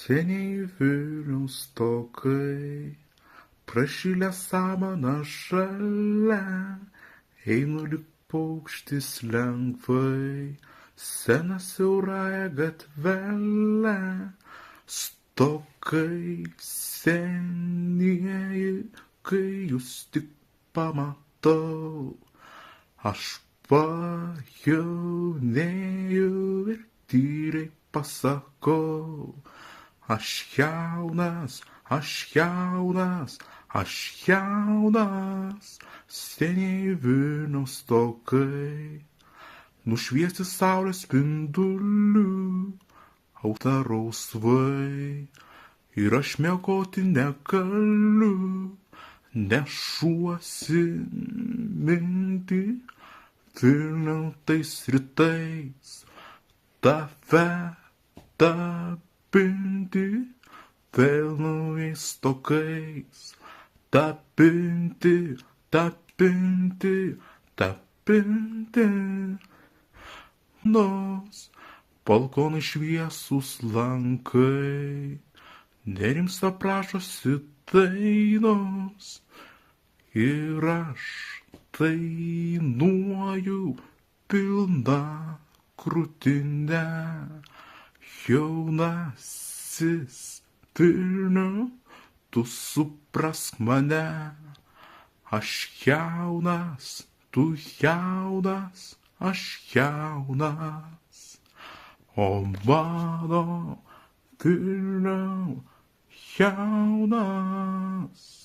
Seniai Vilniaus stogai, prašylę samaną žalę, einu lyg paukštis lengvai, sena siaurąją gatvelę. Stogai senieji, kai jūs tik pamatau, aš pajaunėju ir tyliai pasakau. Aš jaunas, aš jaunas, aš jaunas, senieji Vilniaus stogai, nušviesti saulės spindulių, auta rausvai, ir aš miegoti negaliu, nešuosi mintį Vilniaus rytais, tave tapinti vėl naujais stogais, tapinti, tapinti, tapinti. Nors balkonai šviesūs lankai, nerimsta prašosi dainos, ir aš dainuoju pilna krūtinė. Jaunasis Vilniau, tu suprask mane, aš jaunas, tu jaunas, aš jaunas, o mano Vilniau jaunas.